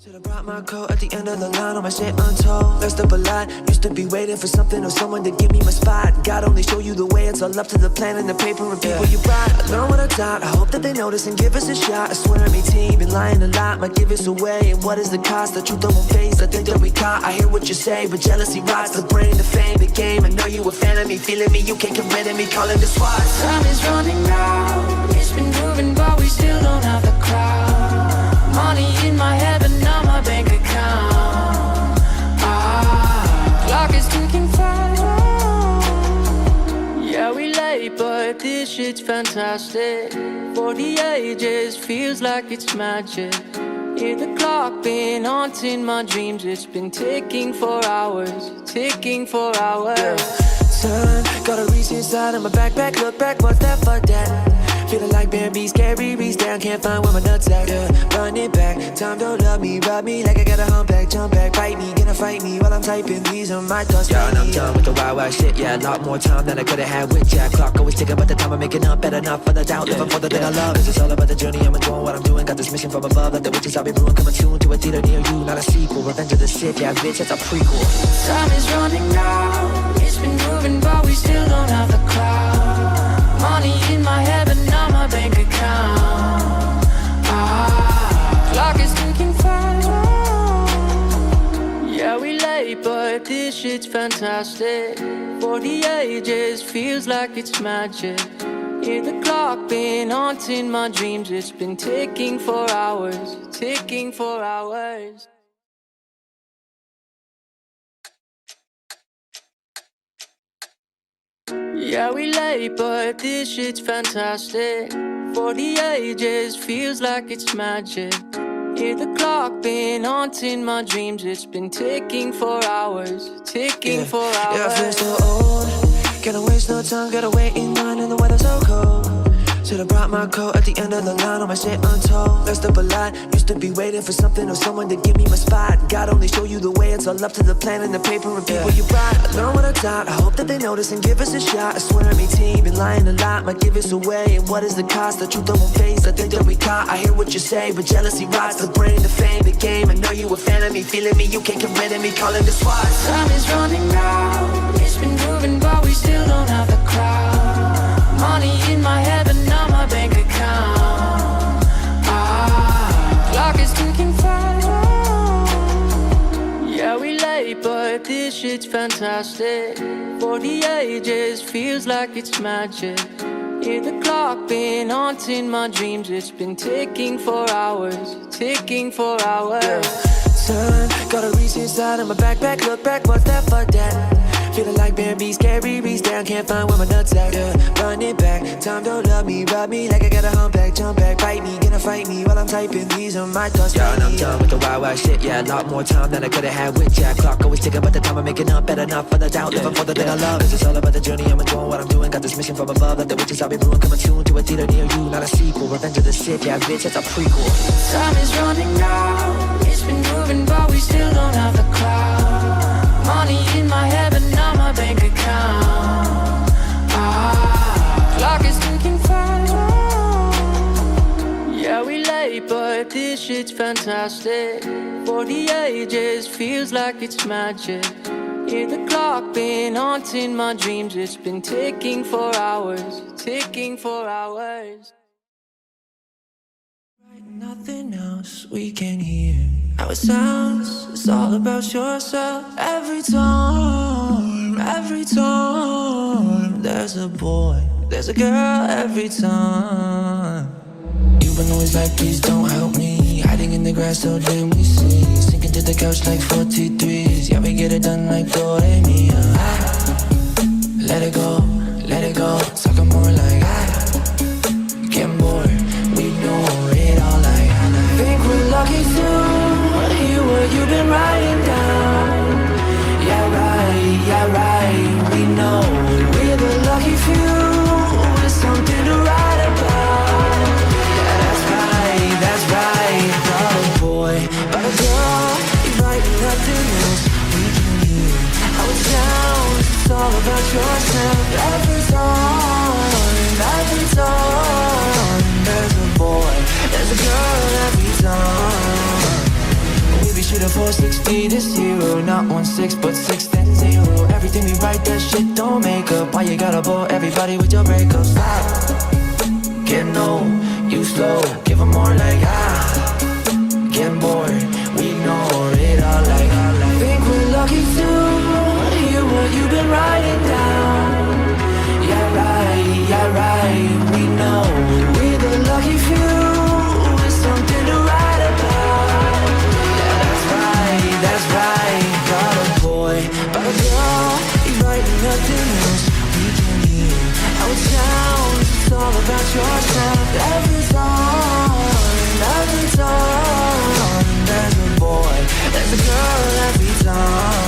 Should've brought my coat at the end of the line, all my shit untold. Messed up a lot, used to be waiting for something or someone to give me my spot. God only show you the way, it's all up to the plan and the paper and people you brought. I learned what I taught, I hope that they notice and give us a shot. I swear I team, been lying a lot, might give us away. And what is the cost? The truth I won't face, I think that we caught. I hear what you say, but jealousy rots the brain, the fame, the game. I know you a fan of me, feeling me, you can't get rid of me, calling the SWAT. Time is running out, it's been moving but we still don't have the crowd. Money in my head but not my bank account. Clock is ticking fast. Yeah, we late but this shit's fantastic. For the ages, feels like it's magic. Hear the clock been haunting my dreams. It's been ticking for hours, ticking for hours. Time, gotta reach inside of my backpack, look back, what's that, fuck that. Feeling like Bambi, scary, reach down, can't find where my nuts at, yeah. Run it back, time don't love me, rub me like I got a humpback, jump back, bite me, gonna fight me while I'm typing, these are my thoughts. Yeah, and I'm done with the wild shit, yeah, a lot more time than I could've had with Jack. Clock always ticking, but the time I'm making up, better not for the doubt, living for the thing I love. This is all about the journey, I'm enjoying what I'm doing, got this mission from above, like the witches I'll be brewing, coming soon to a theater near you, not a sequel, Revenge of the Sith, yeah, bitch, that's a prequel. Time is running out, it's been moving but we still don't have the crowd. Money in my head but not my bank account. Clock is ticking fast. Yeah, we late but this shit's fantastic. For the ages, feels like it's magic. Hear the clock been haunting my dreams. It's been ticking for hours, ticking for hours. Yeah, we late, but this shit's fantastic. For the ages, feels like it's magic. Hear the clock been haunting my dreams. It's been ticking for hours, ticking for hours. Yeah, I feel so old, can't waste no time, gotta wait in line and the weather's so cold. Should've brought my coat at the end of the line, all my shit untold. Messed up a lot, used to be waiting for something or someone to give me my spot. God only show you the way, it's all up to the plan and the paper and people you brought. I learned what I taught, I hope that they notice and give us a shot. I swear I team, been lying a lot, might give us away. And what is the cost? The truth I won't face, I think that we caught. I hear what you say, but jealousy rots the brain, the fame, the game. I know you a fan of me, feeling me, you can't get rid of me, calling the SWAT. Time is running out, it's been moving but we still don't have the crowd. Money in my head but not my bank account. Clock is ticking fast. Yeah, we late but this shit's fantastic. For the ages, feels like it's magic. Hear the clock been haunting my dreams. It's been ticking for hours, ticking for hours. Time, gotta reach inside of my backpack, look back, what's that, fuck that. Feeling like Bambi, scary, reach down, can't find where my nuts at, yeah. Run it back, time don't love me, rub me like I got a humpback, jump back, bite me, gonna fight me while I'm typing, these are my thoughts. Yeah, and I'm done with the wild shit, yeah, a lot more time than I could've had with Jack. Clock always ticking, but the time I'm making up, better not for the doubt, living for the thing I love. This is all about the journey, I'm enjoying what I'm doing, got this mission from above, like the witches I'll be brewing, coming soon to a theater near you, not a sequel, Revenge of the Sith, yeah, bitch, that's a prequel. Time is running out, it's been moving but we still don't have the crowd. Money in my head but not my bank account. Clock is ticking fast. Yeah, we late but this shit's fantastic. For the ages, feels like it's magic. Hear the clock been haunting my dreams. It's been ticking for hours, ticking for hours. Nothing else we can hear. How it sounds, it's all about yourself. Every time there's a boy, there's a girl every time. You've been always like, please don't help me. Hiding in the grass so then we see. Sinking to the couch like 43s. Yeah, we get it done like do re mi. Let it go, talking more like getting bored, we know it all like think we're lucky to hear what you've been writing down. Yeah right, we know we're the lucky few with something to write about. Yeah, that's right, not a boy, but a girl, you're writing nothing else we can hear. How it sounds, it's all about yourself. Every time shoot it for 6 feet to 0. Not 1 6 but 6 then 0. Everything we write, that shit don't make up. Why you gotta bore everybody with your breakup? Stop, get no, you slow. Give 'em more like get bored, we ignore it all like think we're lucky to hear what you've been writing down. Yeah right, we know we're the lucky few with something to write about. Yeah, that's right, got a boy, but a girl, he's writing nothing else. We can hear how it sounds, it's all about your sound. Every time there's a boy, there's a girl every time.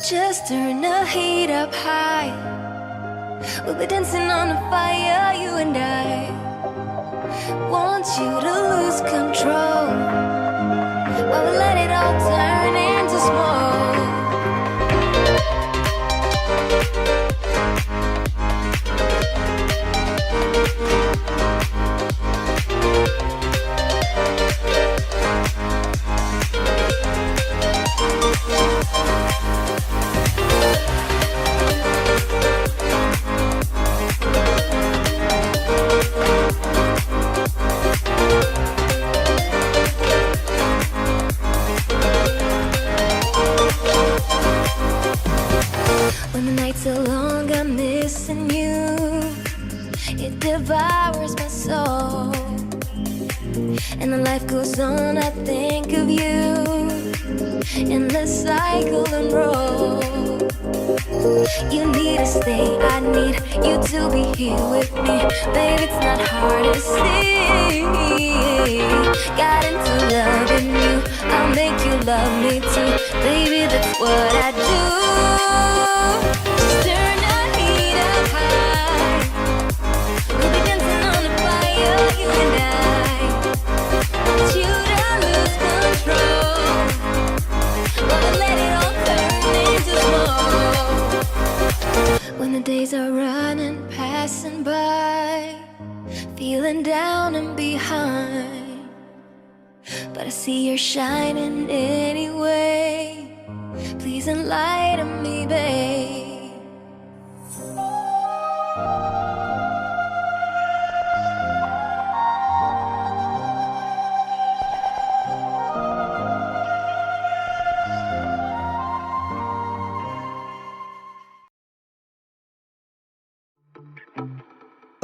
Just turn the heat up high. We'll be dancing on the fire, you and I. Want you to lose control while we let it all turn into smoke. When the nights are long, I'm missing you. It devours my soul. And the life goes on, I think of you. In the cycle and roll. You need to stay, I need you to be here with me. Baby, it's not hard to see. Got into loving you, I'll make you love me too. Baby, that's what I do. Just turn the heat up high. We'll be dancing on the fire, you and I. Want you to lose control while we let it all turn into smoke. When the days are running, passing by, feeling down and behind, but I see you're shining anyway. Please enlighten me, babe.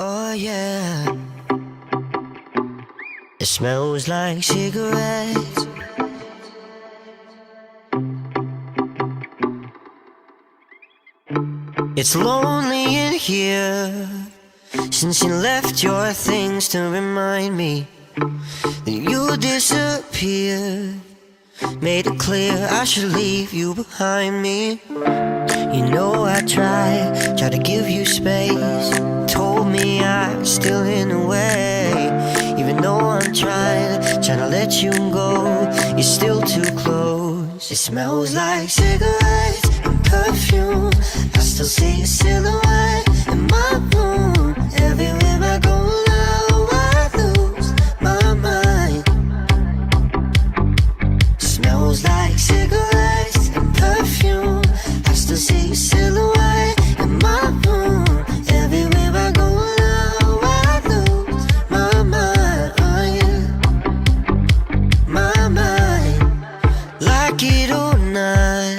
Oh yeah, it smells like cigarettes. It's lonely in here since you left your things to remind me that you disappeared. Made it clear I should leave you behind me. You know I tried to give you space. Told me I was still in the way. Even though I'm trying to let you go, you're still too close. It smells like cigarettes and perfume. I still see your silhouette in my room. Everywhere I go now, I lose my mind. Smells like cigarettes and perfume. I still see your silhouette in my room. Everywhere I go now, I lose my mind. Oh yeah, my mind. Like it or not,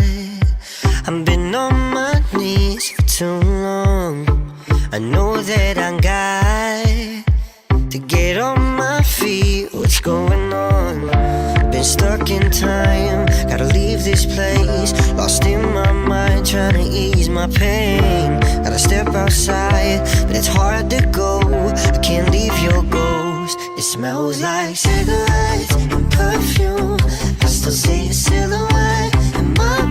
I've been on my knees for too long. I know that I got to get on my feet. What's going on? Been stuck in time, gotta leave this place. Lost in my mind, trying to ease my pain. Gotta step outside, but it's hard to go. I can't leave your ghost. It smells like cigarettes and perfume. I still see your silhouette in my